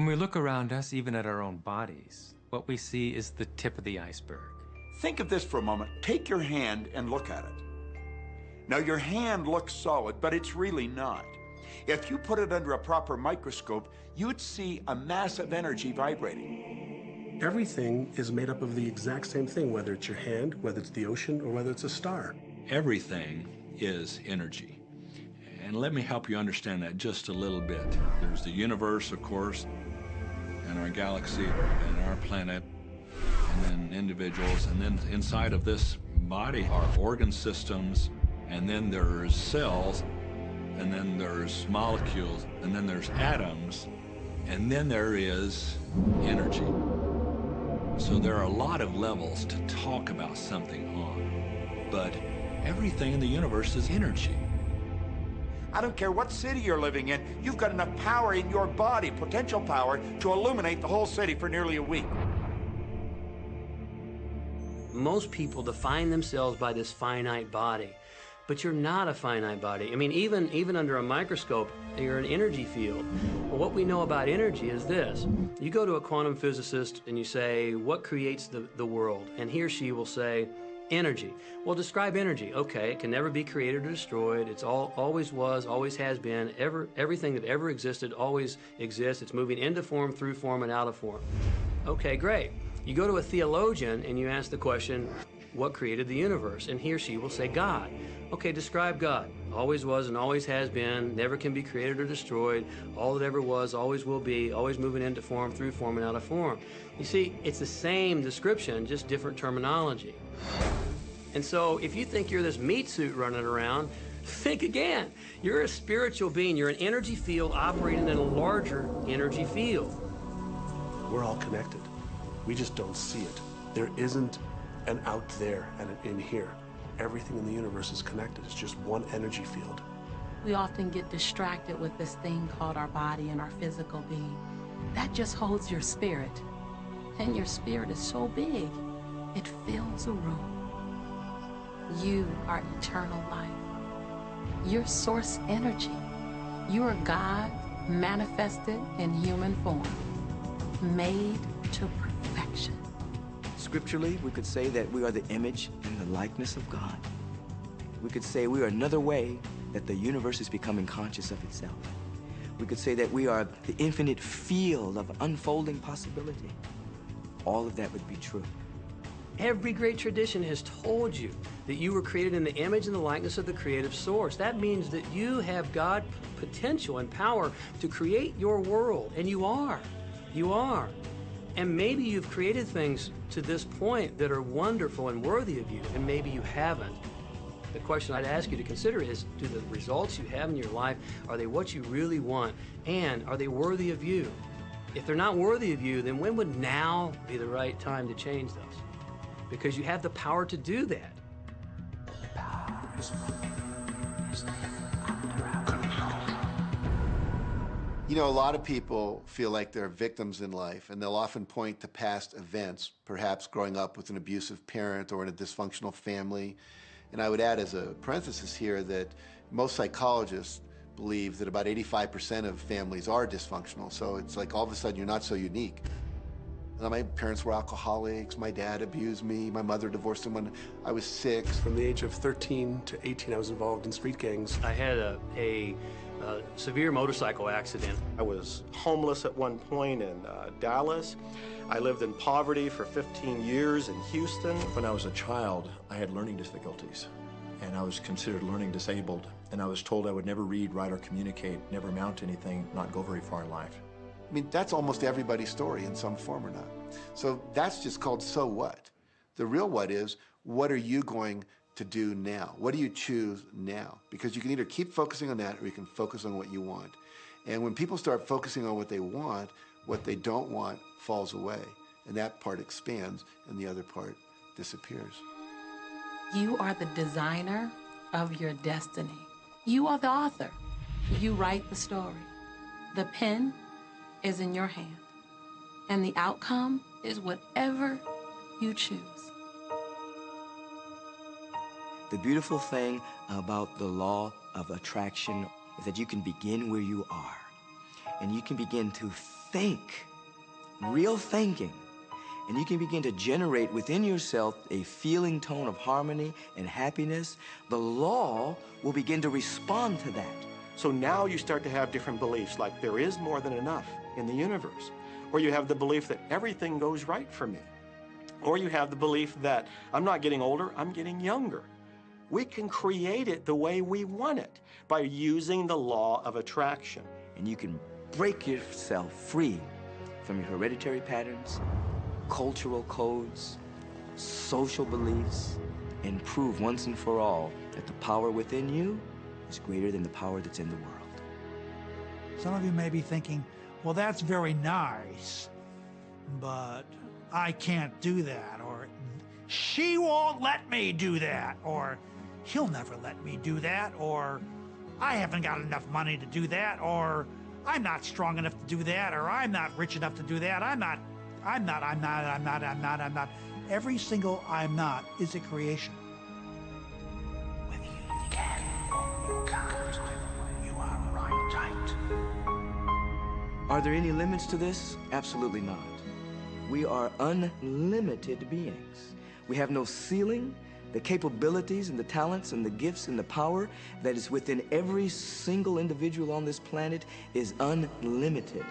When we look around us, even at our own bodies, what we see is the tip of the iceberg. Think of this for a moment. Take your hand and look at it. Now, your hand looks solid, but it's really not. If you put it under a proper microscope, you'd see a mass of energy vibrating. Everything is made up of the exact same thing, whether it's your hand, whether it's the ocean, or whether it's a star. Everything is energy. And let me help you understand that just a little bit. There's the universe, of course, and our galaxy, and our planet, and then individuals, and then inside of this body are organ systems, and then there's cells, and then there's molecules, and then there's atoms, and then there is energy. So there are a lot of levels to talk about something on, but everything in the universe is energy. I don't care what city you're living in, you've got enough power in your body, potential power, to illuminate the whole city for nearly a week. Most people define themselves by this finite body, but you're not a finite body. I mean, even under a microscope, you're an energy field. Well, what we know about energy is this. You go to a quantum physicist and you say, what creates the world? And he or she will say, energy. Well, describe energy. Okay, it can never be created or destroyed. It's always was, always has been. Everything that ever existed always exists. It's moving into form, through form, and out of form. Okay, great. You go to a theologian and you ask the question, what created the universe? And he or she will say, God. Okay, describe God. Always was and always has been, never can be created or destroyed, all that ever was, always will be, always moving into form, through form, and out of form. You see, it's the same description, just different terminology. And so if you think you're this meat suit running around, think again. You're a spiritual being. You're an energy field operating in a larger energy field. We're all connected. We just don't see it. There isn't an out there and an in here. Everything in the universe is connected. It's just one energy field. We often get distracted with this thing called our body and our physical being. That just holds your spirit. And your spirit is so big, it fills a room. You are eternal life. You're source energy. You are God manifested in human form, made to perfection. Scripturally, we could say that we are the image and the likeness of God. We could say we are another way that the universe is becoming conscious of itself. We could say that we are the infinite field of unfolding possibility. All of that would be true. Every great tradition has told you that you were created in the image and the likeness of the creative source. That means that you have God potential and power to create your world, and you are. You are. And maybe you've created things to this point that are wonderful and worthy of you, and maybe you haven't. The question I'd ask you to consider is, do the results you have in your life, are they what you really want? And are they worthy of you? If they're not worthy of you, then when would now be the right time to change those? Because you have the power to do that. You know, a lot of people feel like they're victims in life, and they'll often point to past events, perhaps growing up with an abusive parent or in a dysfunctional family. And I would add as a parenthesis here that most psychologists believe that about 85% of families are dysfunctional. So it's like all of a sudden you're not so unique. My parents were alcoholics, my dad abused me, my mother divorced him when I was 6. From the age of 13 to 18, I was involved in street gangs. I had a severe motorcycle accident. I was homeless at one point in Dallas. I lived in poverty for 15 years in Houston. When I was a child, I had learning difficulties, and I was considered learning disabled, and I was told I would never read, write, or communicate, never amount to anything, not go very far in life. I mean, that's almost everybody's story in some form or not. So that's just called so what. The real what is, what are you going to do now? What do you choose now? Because you can either keep focusing on that or you can focus on what you want. And when people start focusing on what they want, what they don't want falls away. And that part expands and the other part disappears. You are the designer of your destiny. You are the author. You write the story. The pen is in your hand, and the outcome is whatever you choose. The beautiful thing about the law of attraction is that you can begin where you are, and you can begin to think, real thinking, and you can begin to generate within yourself a feeling tone of harmony and happiness, the law will begin to respond to that. So now you start to have different beliefs, like there is more than enough in the universe. Or you have the belief that everything goes right for me. Or you have the belief that I'm not getting older, I'm getting younger. We can create it the way we want it by using the law of attraction. And you can break yourself free from your hereditary patterns, cultural codes, social beliefs, and prove once and for all that the power within you is greater than the power that's in the world. Some of you may be thinking, well, that's very nice, but I can't do that, or she won't let me do that, or he'll never let me do that, or I haven't got enough money to do that, or I'm not strong enough to do that, or I'm not rich enough to do that, I'm not. Every single I'm not is a creation. Whether you can or you can't, you are right tight. Are there any limits to this? Absolutely not. We are unlimited beings. We have no ceiling. The capabilities and the talents and the gifts and the power that is within every single individual on this planet is unlimited.